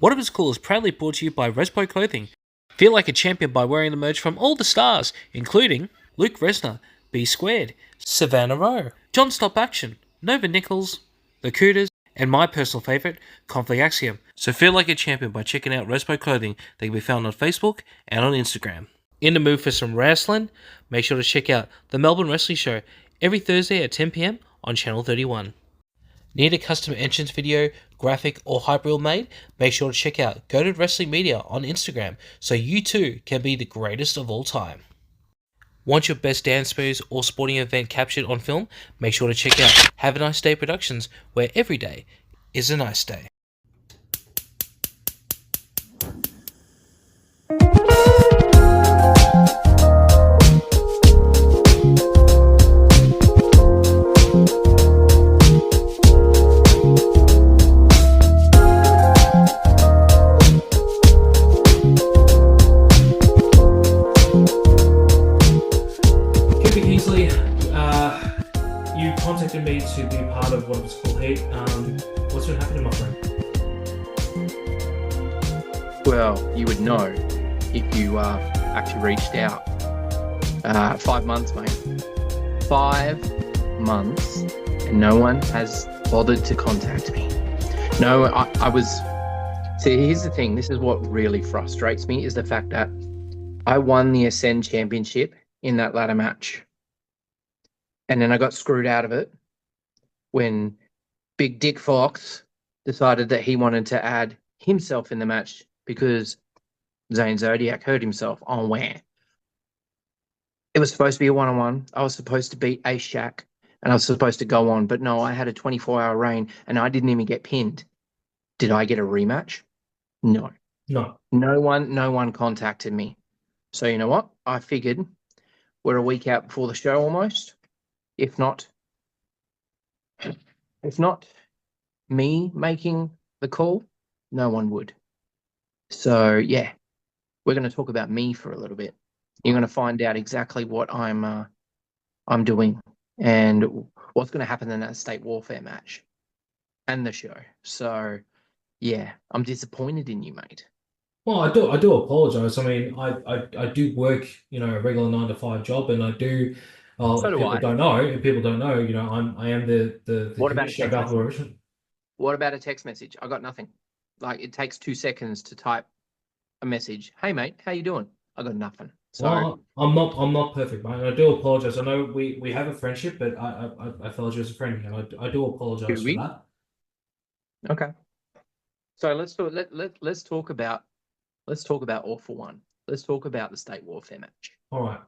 What If It's Cool is proudly brought to you by Respo Clothing. Feel like a champion by wearing the merch from all the stars, including Luke Resner, B Squared, Savannah Rowe, John Stop Action, Nova Nichols, The Cooters, and my personal favourite, Conflict Axiom. So feel like a champion by checking out Respo Clothing. They can be found on Facebook and on Instagram. In the mood for some wrestling? Make sure to check out the Melbourne Wrestling Show every Thursday at 10 PM on Channel 31. Need a custom entrance video, graphic, or hype reel made? Make sure to check out Goated Wrestling Media on Instagram so you too can be the greatest of all time. Want your best dance moves or sporting event captured on film? Make sure to check out Have a Nice Day Productions, where every day is a nice day. Cooper Kingsley, you contacted me to be part of What If It's Cool Heat. What's been happening, my friend? Well, you would know if you actually reached out. 5 months, mate. 5 months, and no one has bothered to contact me. No, I was... See, here's the thing. This is what really frustrates me, is the fact that I won the Ascend Championship in that ladder match. And then I got screwed out of it when Big Dick Fox decided that he wanted to add himself in the match because Zane Zodiac hurt himself on where. It was supposed to be a one-on-one. I was supposed to beat Ace Shack and I was supposed to go on, but no, I had a 24-hour reign and I didn't even get pinned. Did I get a rematch? No. No one contacted me. So you know what? I figured we're a week out before the show almost. If not me making the call, no one would. So yeah, we're going to talk about me for a little bit. You're going to find out exactly what I'm doing and what's going to happen in that state warfare match and the show. So yeah, I'm disappointed in you, mate. Well, I do apologise. I mean, I do work, a regular 9 to 5 job, and I do. So if do people I. don't know, I am the What about a commissioner of text Alpha message? Revolution. What about a text message? I got nothing. Like, it takes 2 seconds to type a message. Hey mate, how you doing? I got nothing. So Well, I'm not perfect, mate. And I do apologise. I know we have a friendship, but I felt you as a friend, and I do apologise for that. Okay. So let's talk about All for One. Let's talk about the state warfare match. All right.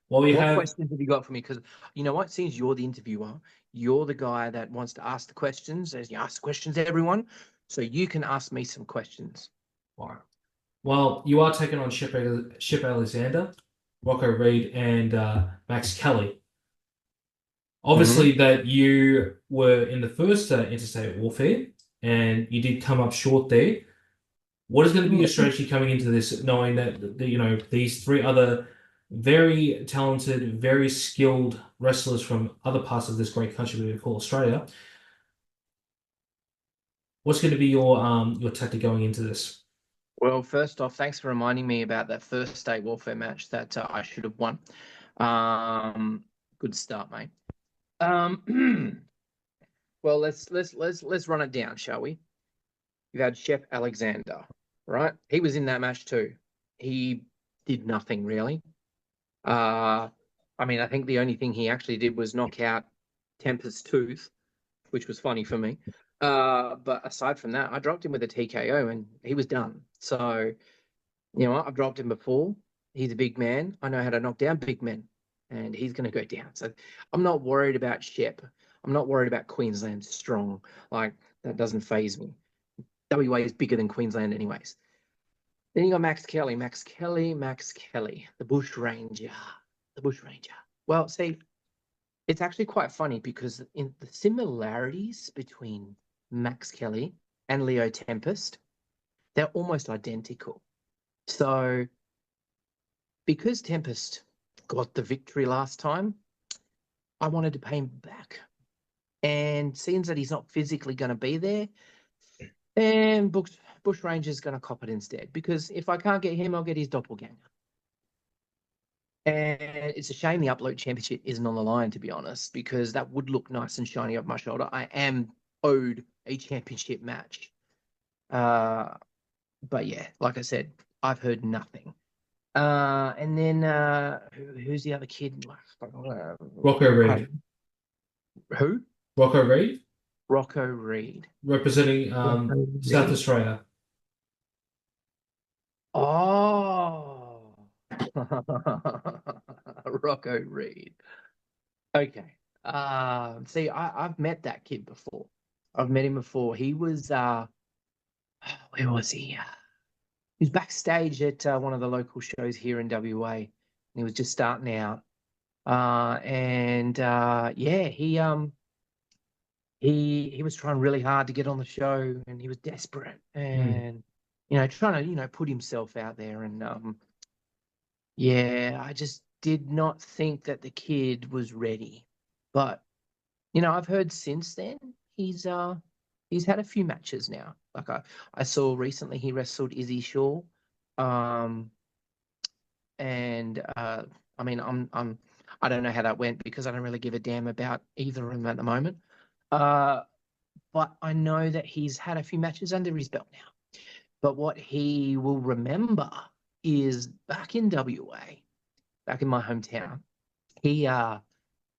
Well, What questions have you got for me? Because you know what, since you're the interviewer, you're the guy that wants to ask the questions. As you ask the questions, everyone, so you can ask me some questions. All right. Well, you are taking on Shep Alexander, Rocco Reed, and Max Kelly. Obviously, that you were in the first interstate warfare, and you did come up short there. What is going to be your strategy coming into this, knowing that these 3 other very talented, very skilled wrestlers from other parts of this great country we call Australia? What's going to be your tactic going into this? Well, first off, thanks for reminding me about that first state warfare match that I should have won. Good start, mate. Well, let's run it down, shall we? You've had Shep Alexander, right? He was in that match too. He did nothing really. I mean, I think the only thing he actually did was knock out Tempest Tooth, which was funny for me. But aside from that, I dropped him with a TKO and he was done. So, you know what? I've dropped him before. He's a big man. I know how to knock down big men, and he's going to go down. So I'm not worried about Shep. I'm not worried about Queensland strong. Like, that doesn't faze me. WA is bigger than Queensland anyways. Then you got Max Kelly, the Bush Ranger. Well, see, it's actually quite funny because in the similarities between Max Kelly and Leo Tempest, they're almost identical. So because Tempest got the victory last time, I wanted to pay him back. And seeing that he's not physically going to be there, And Bush Ranger's going to cop it instead, because if I can't get him, I'll get his doppelganger. And it's a shame the Upload Championship isn't on the line, to be honest, because that would look nice and shiny off my shoulder. I am owed a championship match. But yeah, like I said, I've heard nothing. And then who's the other kid? Rocco Reed. Who? Rocco Reed? Rocco Reed. Representing South Australia. Oh, Rocco Reed. Okay. See, I've met that kid before. I've met him before. He was where was he? He was backstage at one of the local shows here in WA. And he was just starting out. Yeah, he was trying really hard to get on the show, and he was desperate and trying to put himself out there. And yeah, I just did not think that the kid was ready. But I've heard since then he's had a few matches now. Like I saw recently he wrestled Izzy Shaw. I mean, I don't know how that went, because I don't really give a damn about either of them at the moment. But I know that he's had a few matches under his belt now. But what he will remember is back in WA, back in my hometown, he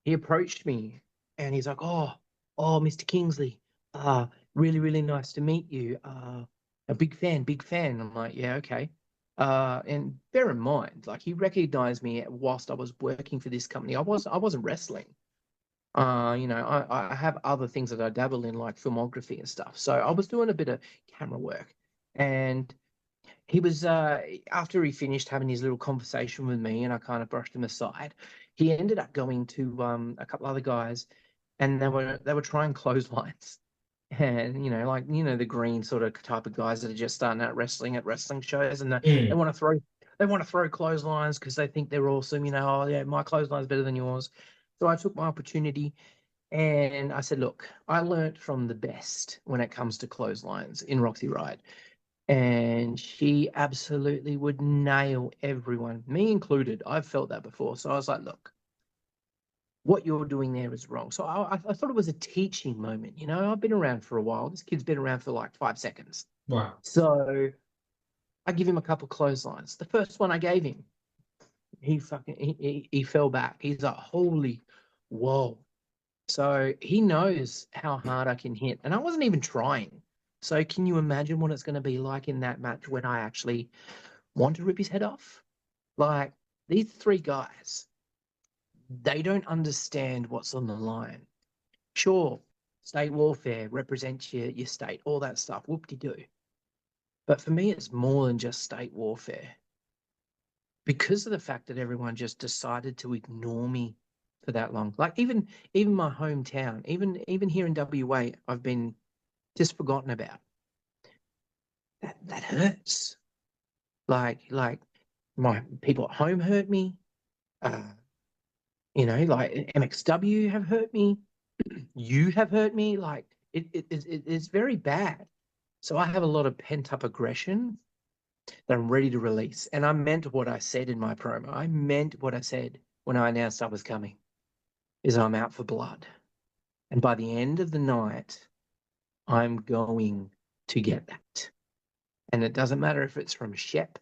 approached me and he's like, oh, Mr. Kingsley, really, really nice to meet you. A big fan. I'm like, yeah, okay. And bear in mind, like, he recognized me whilst I was working for this company. I wasn't wrestling. I have other things that I dabble in, like filmography and stuff. So I was doing a bit of camera work, and he was after he finished having his little conversation with me, and I kind of brushed him aside. He ended up going to a couple other guys, and they were trying clotheslines, and the green sort of type of guys that are just starting out wrestling at wrestling shows, and they want to throw clotheslines because they think they're awesome. Oh yeah, my clothesline's better than yours. So I took my opportunity and I said, look, I learnt from the best when it comes to clotheslines in Roxy Ride. And she absolutely would nail everyone, me included. I've felt that before. So I was like, look, what you're doing there is wrong. So I thought it was a teaching moment. I've been around for a while. This kid's been around for like 5 seconds. Wow. So I give him a couple clotheslines. The first one I gave him, he fell back. He's like, holy, whoa. So he knows how hard I can hit. And I wasn't even trying. So can you imagine what it's going to be like in that match when I actually want to rip his head off? Like, these 3 guys, they don't understand what's on the line. Sure, state warfare represents your state, all that stuff, whoop-de-doo. But for me, it's more than just state warfare. Because of the fact that everyone just decided to ignore me for that long. Like, even my hometown, even here in WA, I've been just forgotten about. That hurts. Like my people at home hurt me. Like MXW have hurt me. You have hurt me. Like, it's very bad. So I have a lot of pent up aggression that I'm ready to release. And I meant what I said in my promo. I meant what I said when I announced I was coming, is I'm out for blood. And by the end of the night, I'm going to get that. And it doesn't matter if it's from Shep.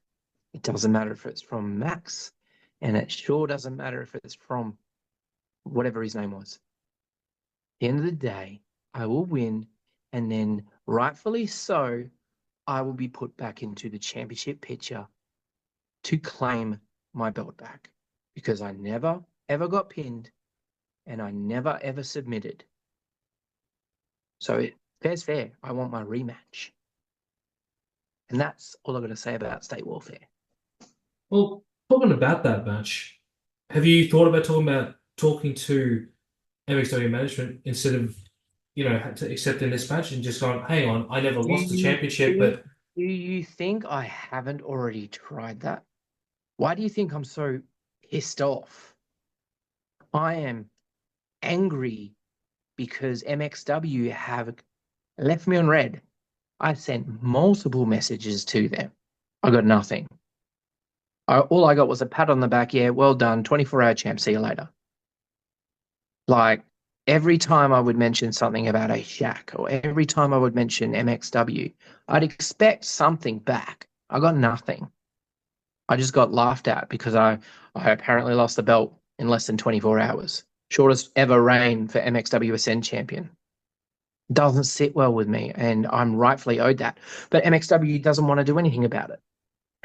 It doesn't matter if it's from Max. And it sure doesn't matter if it's from whatever his name was. At the end of the day, I will win. And then, rightfully so, I will be put back into the championship picture to claim my belt back. Because I never, ever got pinned. And I never, ever submitted. So fair's fair. I want my rematch. And that's all I've got to say about state warfare. Well, talking about that match, have you thought about talking to MXW management instead of, accepting this match and just going, hang on, I never lost the championship, but... Do you think I haven't already tried that? Why do you think I'm so pissed off? I am angry because MXW have left me on red. I sent multiple messages to them. I got nothing. All I got was a pat on the back. Yeah, well done. 24-hour champ. See you later. Like, every time I would mention something about a Shack or every time I would mention MXW, I'd expect something back. I got nothing. I just got laughed at because I apparently lost the belt in less than 24 hours. Shortest ever reign for MXW Ascend champion. Doesn't sit well with me, and I'm rightfully owed that. But MXW doesn't want to do anything about it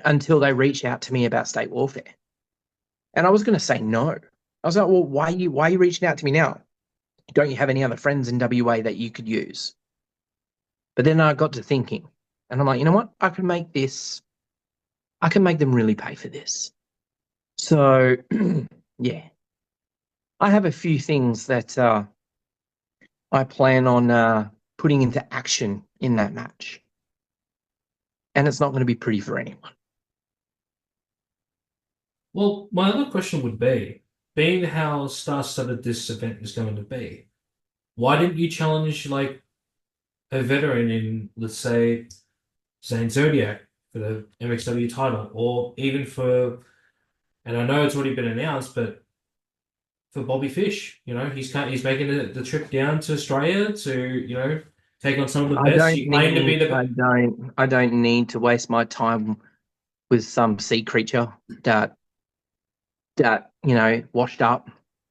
until they reach out to me about state warfare. And I was going to say no. I was like, well, why are you reaching out to me now? Don't you have any other friends in WA that you could use? But then I got to thinking, and I'm like, you know what? I can make them really pay for this. So, yeah. I have a few things that I plan on putting into action in that match. And it's not going to be pretty for anyone. Well, my other question would be, being how star-studded this event is going to be, why didn't you challenge like a veteran in, let's say, Zane Zodiac for the MXW title, or even for, and I know it's already been announced, but for Bobby Fish, he's making the trip down to Australia to take on some of the best. He claimed to be the I don't need to waste my time with some sea creature that washed up.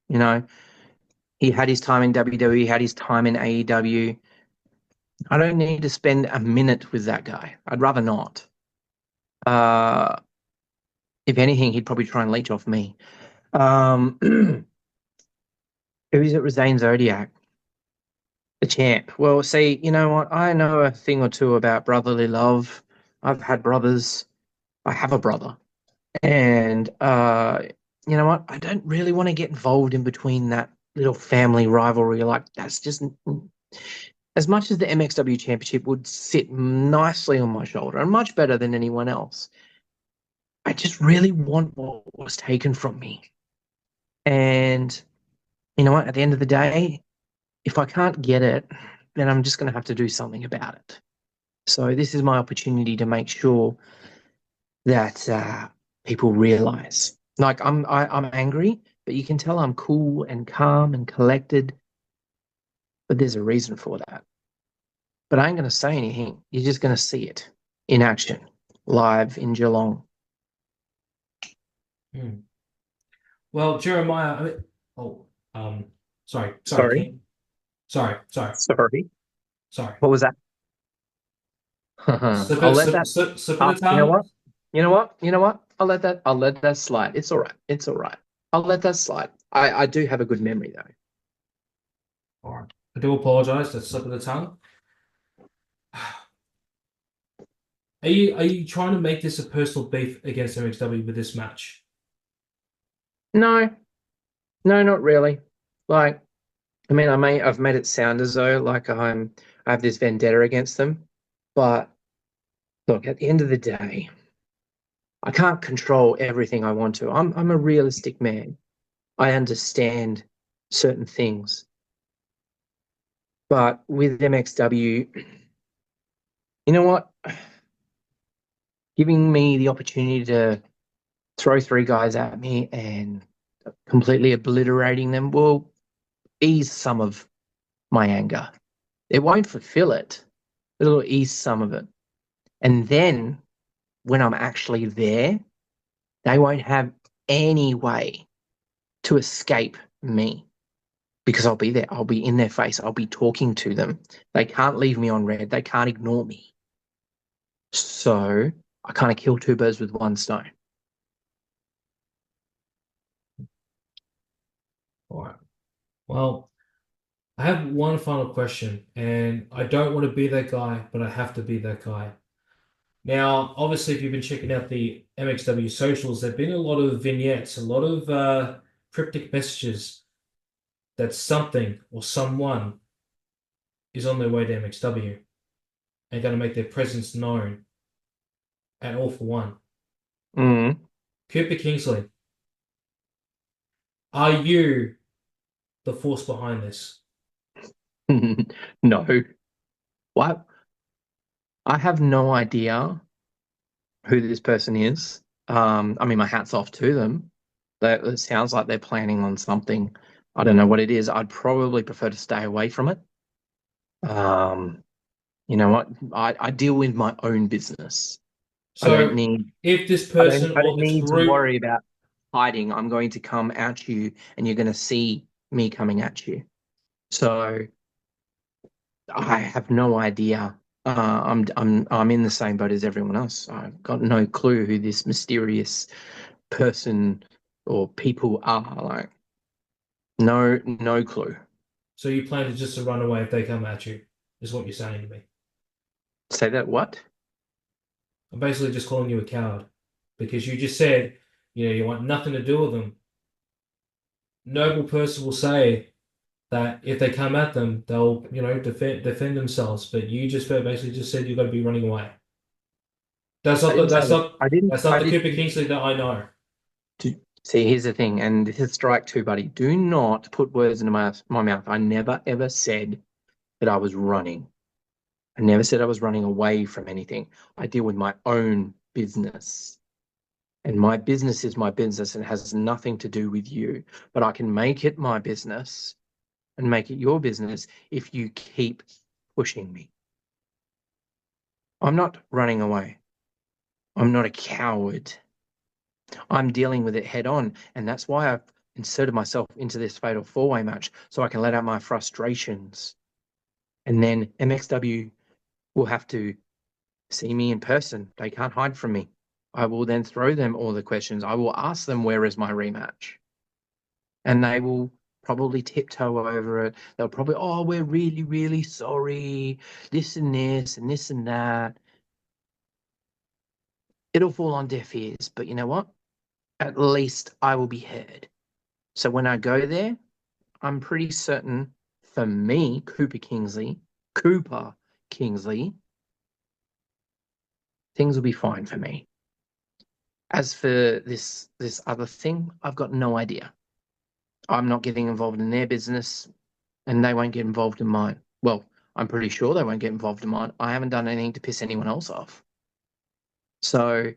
He had his time in WWE, he had his time in AEW. I don't need to spend a minute with that guy. I'd rather not. If anything, he'd probably try and leech off me. Who is it? Zane Zodiac, the champ. Well, see, you know what? I know a thing or two about brotherly love. I've had brothers. I have a brother. And you know what? I don't really want to get involved in between that little family rivalry. Like, that's just, as much as the MXW Championship would sit nicely on my shoulder and much better than anyone else, I just really want what was taken from me. And you know what? At the end of the day, if I can't get it, then I'm just going to have to do something about it. So this is my opportunity to make sure that people realize. Like, I'm angry, but you can tell I'm cool and calm and collected. But there's a reason for that. But I ain't going to say anything. You're just going to see it in action, live in Geelong. Well, Jeremiah. Sorry. Sorry. Sorry. What was that? I'll let that. Slip of the tongue. You know what? I'll let that slide. It's all right. I'll let that slide. I do have a good memory though. All right. I do apologize. That's slip of the tongue. Are you trying to make this a personal beef against MXW with this match? No, not really. Like, I mean, I've made it sound as though like I have this vendetta against them, but look, at the end of the day, I can't control everything I want to. I'm a realistic man. I understand certain things. But with MXW, you know what? Giving me the opportunity to throw three guys at me and completely obliterating them will ease some of my anger. It won't fulfill it, but it'll ease some of it. And then when I'm actually there, they won't have any way to escape me because I'll be there. I'll be in their face. I'll be talking to them. They can't leave me on red. They can't ignore me. So I kind of kill two birds with one stone. All right. Well, I have one final question, and I don't want to be that guy, but I have to be that guy. Now, obviously, if you've been checking out the MXW socials, there have been a lot of vignettes, a lot of cryptic messages that something or someone is on their way to MXW and going to make their presence known at All for One. Cooper Kingsley, are you the force behind this? No. What? I have no idea who this person is. I mean, my hat's off to them. It sounds like they're planning on something. I don't know what it is. I'd probably prefer to stay away from it. You know what? I deal with my own business. I So don't need if this I person don't or this need to group, worry about hiding. I'm going to come at you, and you're going to see me coming at you. So I have no idea. I'm in the same boat as everyone else. I've got no clue who this mysterious person or people are. Like, no clue. so you plan to just to run away if they come at you, is what you're saying to me. Say that what? I'm basically just calling you a coward because you just said, you want nothing to do with them. Noble person will say that if they come at them, they'll, defend themselves. But you just basically just said you're going to be running away. That's I not didn't say that. that's not the Cooper Kingsley that I know. See, here's the thing, and this is strike two, buddy. Do not put words into my mouth. I never ever said that I was running. I never said I was running away from anything. I deal with my own business. And my business is my business and has nothing to do with you. But I can make it my business and make it your business if you keep pushing me. I'm not running away. I'm not a coward. I'm dealing with it head on. And that's why I've inserted myself into this fatal four-way match so I can let out my frustrations. And then MXW will have to see me in person. They can't hide from me. I will then throw them all the questions. I will ask them, where is my rematch? And they will probably tiptoe over it. They'll probably, oh, we're really, really sorry. This and this and this and that. It'll fall on deaf ears. But you know what? At least I will be heard. So when I go there, I'm pretty certain for me, Cooper Kingsley, things will be fine for me. As for this other thing, I've got no idea. I'm not getting involved in their business, and they won't get involved in mine. Well, I'm pretty sure they won't get involved in mine. I haven't done anything to piss anyone else off. So,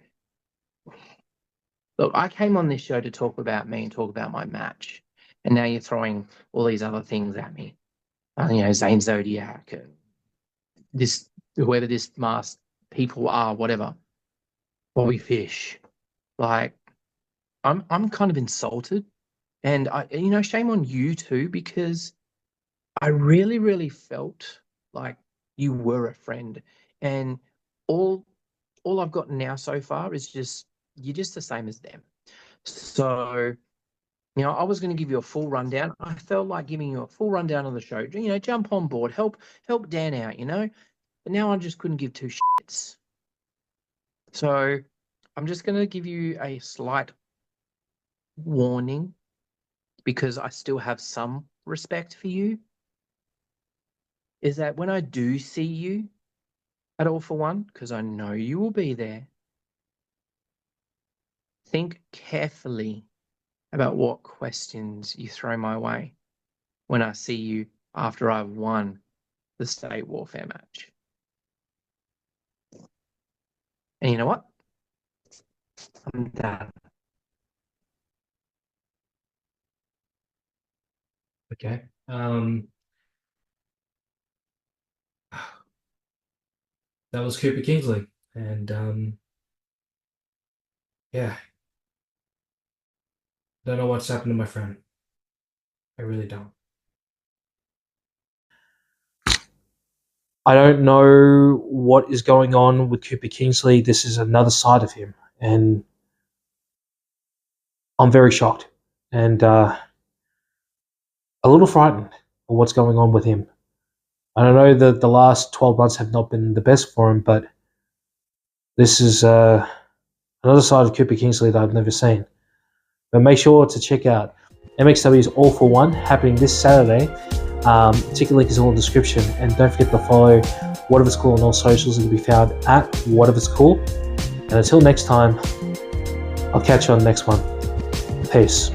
look, I came on this show to talk about me and talk about my match, and now you're throwing all these other things at me. Zane Zodiac, this whoever this masked people are, whatever. Bobby Fish. Like, I'm kind of insulted, and shame on you too, because I really, really felt like you were a friend, and all I've got now so far is just you're just the same as them. So, I was going to give you a full rundown. I felt like giving you a full rundown of the show. Jump on board, help Dan out. But now I just couldn't give two shits. So I'm just going to give you a slight warning because I still have some respect for you. Is that when I do see you at All for One, because I know you will be there, think carefully about what questions you throw my way when I see you after I've won the state warfare match. And you know what? I'm done. Okay. That was Cooper Kingsley, and yeah, don't know what's happened to my friend. I really don't. I don't know what is going on with Cooper Kingsley. This is another side of him, and I'm very shocked and a little frightened of what's going on with him. I know that the last 12 months have not been the best for him, but this is another side of Cooper Kingsley that I've never seen. But make sure to check out MXW's All for One happening this Saturday. Ticket link is in the description, and don't forget to follow What If It's Cool on all socials. It can be found at What If It's Cool. And until next time, I'll catch you on the next one. Peace.